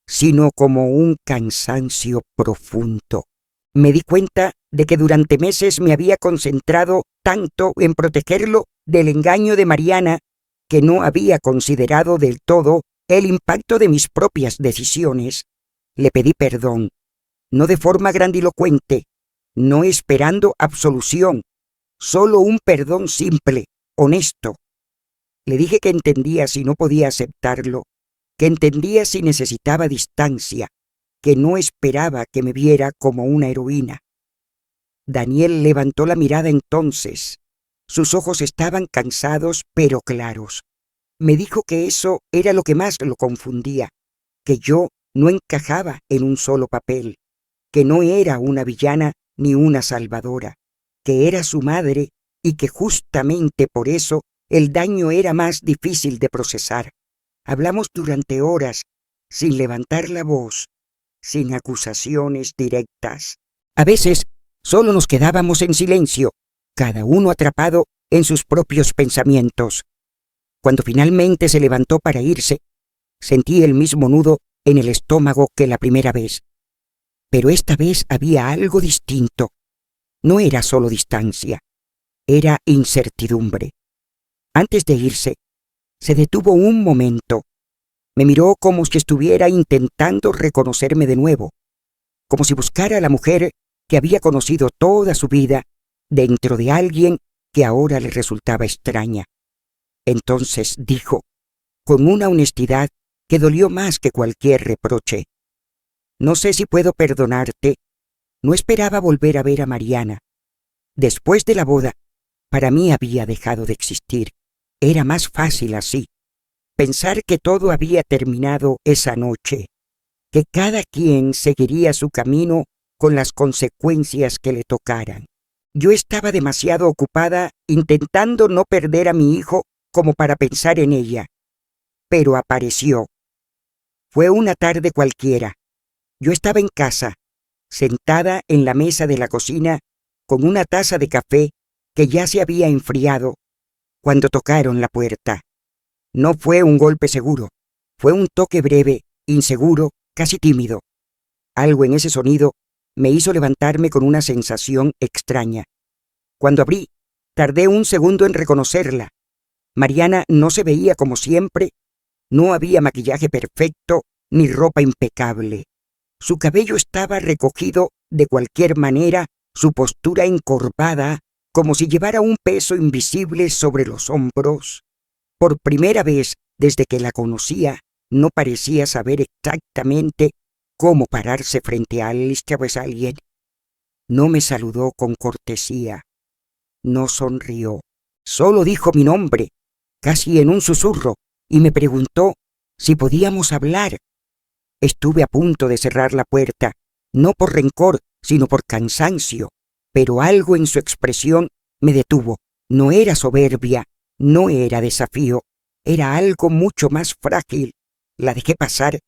sino como un cansancio profundo. Me di cuenta de que durante meses me había concentrado tanto en protegerlo del engaño de Mariana que no había considerado del todo el impacto de mis propias decisiones. Le pedí perdón, no de forma grandilocuente, no esperando absolución, solo un perdón simple, honesto. Le dije que entendía si no podía aceptarlo, que entendía si necesitaba distancia, que no esperaba que me viera como una heroína. Daniel levantó la mirada entonces. Sus ojos estaban cansados pero claros. Me dijo que eso era lo que más lo confundía, que yo no encajaba en un solo papel, que no era una villana ni una salvadora, que era su madre y que justamente por eso el daño era más difícil de procesar. Hablamos durante horas, sin levantar la voz, sin acusaciones directas. A veces solo nos quedábamos en silencio, cada uno atrapado en sus propios pensamientos. Cuando finalmente se levantó para irse, sentí el mismo nudo en el estómago que la primera vez. Pero esta vez había algo distinto. No era solo distancia, era incertidumbre. Antes de irse, se detuvo un momento. Me miró como si estuviera intentando reconocerme de nuevo, como si buscara a la mujer que había conocido toda su vida dentro de alguien que ahora le resultaba extraña. Entonces dijo, con una honestidad que dolió más que cualquier reproche: «No sé si puedo perdonarte. No esperaba volver a ver a Mariana. Después de la boda, para mí había dejado de existir. Era más fácil así. Pensar que todo había terminado esa noche, que cada quien seguiría su camino con las consecuencias que le tocaran. Yo estaba demasiado ocupada intentando no perder a mi hijo como para pensar en ella. Pero apareció. Fue una tarde cualquiera. Yo estaba en casa, sentada en la mesa de la cocina, con una taza de café que ya se había enfriado, cuando tocaron la puerta. No fue un golpe seguro, fue un toque breve, inseguro, casi tímido. Algo en ese sonido me hizo levantarme con una sensación extraña. Cuando abrí, tardé un segundo en reconocerla. Mariana no se veía como siempre, no había maquillaje perfecto ni ropa impecable. Su cabello estaba recogido de cualquier manera, su postura encorvada, como si llevara un peso invisible sobre los hombros. Por primera vez desde que la conocía, no parecía saber exactamente cómo pararse frente a alguien. No me saludó con cortesía, no sonrió, solo dijo mi nombre, casi en un susurro, y me preguntó si podíamos hablar. Estuve a punto de cerrar la puerta, no por rencor, sino por cansancio, pero algo en su expresión me detuvo. No era soberbia, no era desafío, era algo mucho más frágil. La dejé pasar.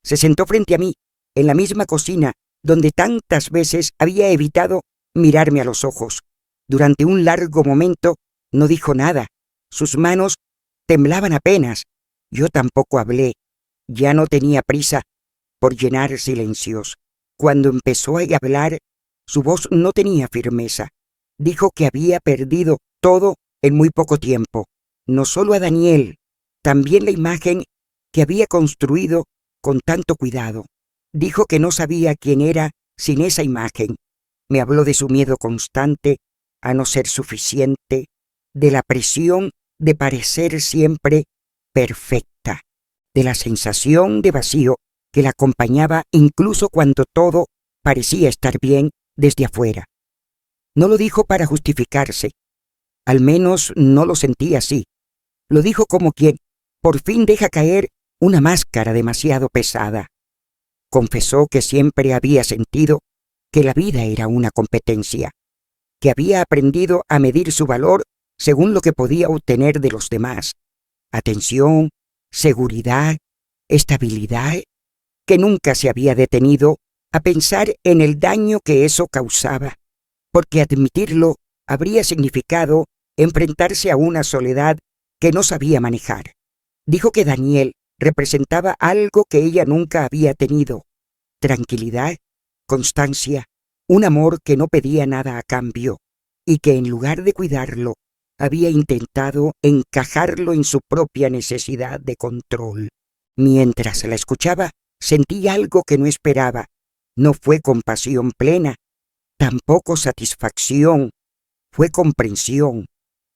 Se sentó frente a mí, en la misma cocina donde tantas veces había evitado mirarme a los ojos. Durante un largo momento no dijo nada. Sus manos temblaban apenas. Yo tampoco hablé. Ya no tenía prisa por llenar silencios. Cuando empezó a hablar, su voz no tenía firmeza. Dijo que había perdido todo en muy poco tiempo. No solo a Daniel, también la imagen que había construido con tanto cuidado. Dijo que no sabía quién era sin esa imagen. Me habló de su miedo constante a no ser suficiente, de la presión de parecer siempre perfecta, de la sensación de vacío que la acompañaba incluso cuando todo parecía estar bien desde afuera. No lo dijo para justificarse, al menos no lo sentía así. Lo dijo como quien por fin deja caer una máscara demasiado pesada. Confesó que siempre había sentido que la vida era una competencia, que había aprendido a medir su valor según lo que podía obtener de los demás. Atención, seguridad, estabilidad, que nunca se había detenido a pensar en el daño que eso causaba, porque admitirlo habría significado enfrentarse a una soledad que no sabía manejar. Dijo que Daniel representaba algo que ella nunca había tenido: tranquilidad, constancia, un amor que no pedía nada a cambio, y que en lugar de cuidarlo, había intentado encajarlo en su propia necesidad de control. Mientras la escuchaba, sentí algo que no esperaba. No fue compasión plena, tampoco satisfacción, fue comprensión,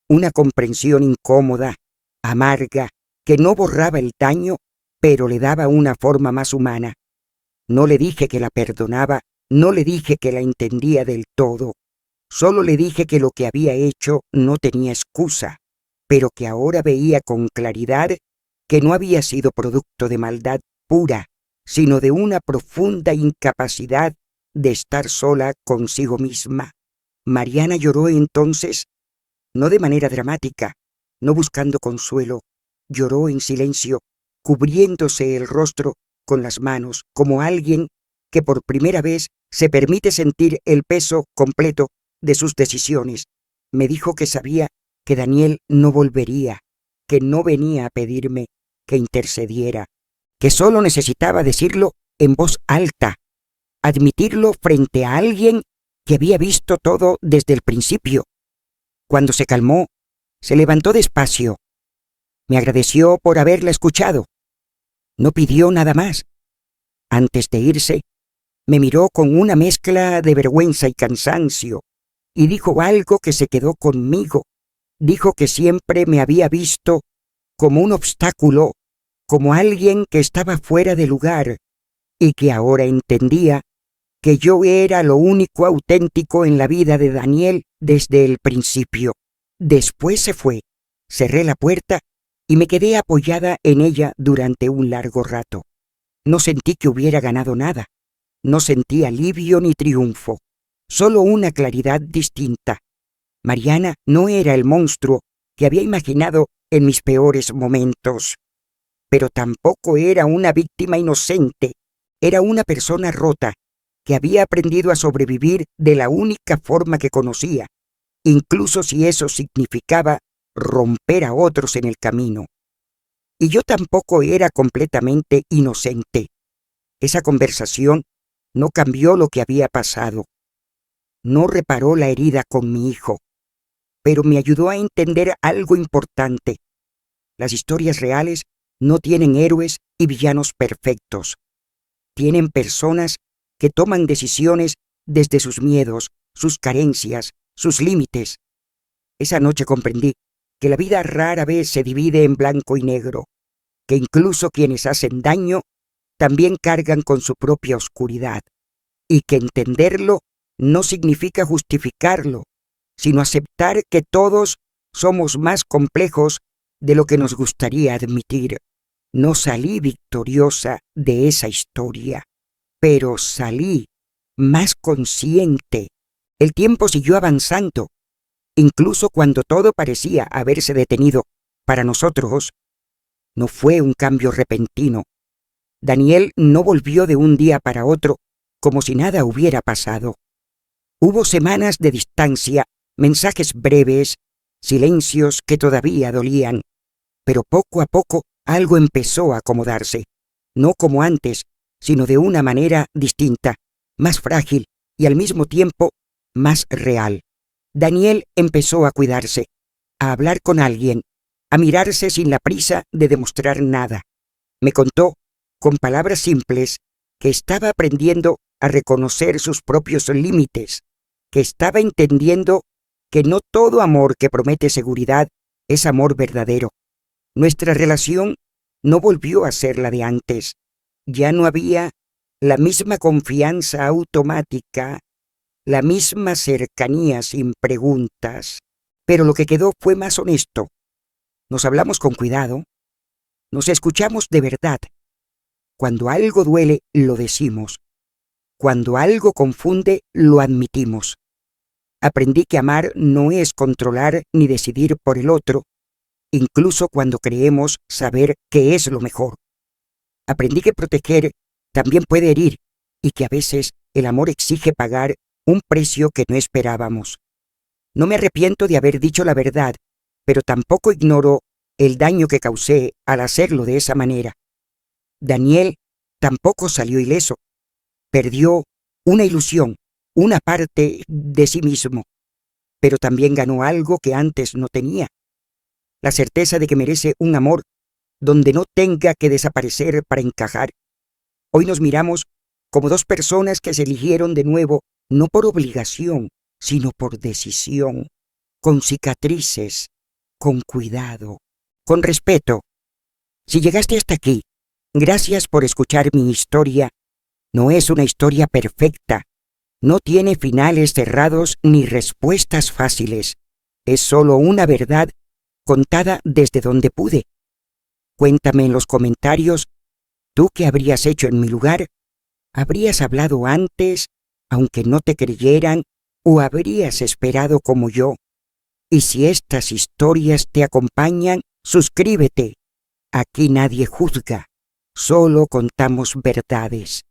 una comprensión incómoda, amarga, que no borraba el daño, pero le daba una forma más humana. No le dije que la perdonaba, no le dije que la entendía del todo, solo le dije que lo que había hecho no tenía excusa, pero que ahora veía con claridad que no había sido producto de maldad pura, sino de una profunda incapacidad de estar sola consigo misma. Mariana lloró entonces, no de manera dramática, no buscando consuelo, lloró en silencio, cubriéndose el rostro con las manos, como alguien que por primera vez se permite sentir el peso completo de sus decisiones. Me dijo que sabía que Daniel no volvería, que no venía a pedirme que intercediera, que solo necesitaba decirlo en voz alta, admitirlo frente a alguien que había visto todo desde el principio. Cuando se calmó, se levantó despacio. Me agradeció por haberla escuchado. No pidió nada más. Antes de irse, me miró con una mezcla de vergüenza y cansancio y dijo algo que se quedó conmigo. Dijo que siempre me había visto como un obstáculo, como alguien que estaba fuera de lugar, y que ahora entendía que yo era lo único auténtico en la vida de Daniel desde el principio. Después se fue, cerré la puerta y me quedé apoyada en ella durante un largo rato. No sentí que hubiera ganado nada, no sentí alivio ni triunfo, solo una claridad distinta. Mariana no era el monstruo que había imaginado en mis peores momentos, pero tampoco era una víctima inocente, era una persona rota que había aprendido a sobrevivir de la única forma que conocía, incluso si eso significaba romper a otros en el camino. Y yo tampoco era completamente inocente. Esa conversación no cambió lo que había pasado. No reparó la herida con mi hijo, pero me ayudó a entender algo importante. Las historias reales no tienen héroes y villanos perfectos. Tienen personas que toman decisiones desde sus miedos, sus carencias, sus límites. Esa noche comprendí que la vida rara vez se divide en blanco y negro, que incluso quienes hacen daño también cargan con su propia oscuridad, y que entenderlo no significa justificarlo, sino aceptar que todos somos más complejos de lo que nos gustaría admitir. No salí victoriosa de esa historia, pero salí más consciente. El tiempo siguió avanzando. Incluso cuando todo parecía haberse detenido para nosotros, no fue un cambio repentino. Daniel no volvió de un día para otro como si nada hubiera pasado. Hubo semanas de distancia, mensajes breves, silencios que todavía dolían, pero poco a poco algo empezó a acomodarse, no como antes, sino de una manera distinta, más frágil y al mismo tiempo más real. Daniel empezó a cuidarse, a hablar con alguien, a mirarse sin la prisa de demostrar nada. Me contó, con palabras simples, que estaba aprendiendo a reconocer sus propios límites, que estaba entendiendo que no todo amor que promete seguridad es amor verdadero. Nuestra relación no volvió a ser la de antes. Ya no había la misma confianza automática, la misma cercanía sin preguntas, pero lo que quedó fue más honesto. Nos hablamos con cuidado, nos escuchamos de verdad. Cuando algo duele, lo decimos. Cuando algo confunde, lo admitimos. Aprendí que amar no es controlar ni decidir por el otro, incluso cuando creemos saber qué es lo mejor. Aprendí que proteger también puede herir y que a veces el amor exige pagar un precio que no esperábamos. No me arrepiento de haber dicho la verdad, pero tampoco ignoro el daño que causé al hacerlo de esa manera. Daniel tampoco salió ileso. Perdió una ilusión, una parte de sí mismo, pero también ganó algo que antes no tenía: la certeza de que merece un amor donde no tenga que desaparecer para encajar. Hoy nos miramos como dos personas que se eligieron de nuevo, no por obligación, sino por decisión, con cicatrices, con cuidado, con respeto. Si llegaste hasta aquí, gracias por escuchar mi historia. No es una historia perfecta, no tiene finales cerrados ni respuestas fáciles. Es solo una verdad contada desde donde pude. Cuéntame en los comentarios, ¿tú qué habrías hecho en mi lugar? ¿Habrías hablado antes, aunque no te creyeran, o habrías esperado como yo? Y si estas historias te acompañan, suscríbete. Aquí nadie juzga, solo contamos verdades.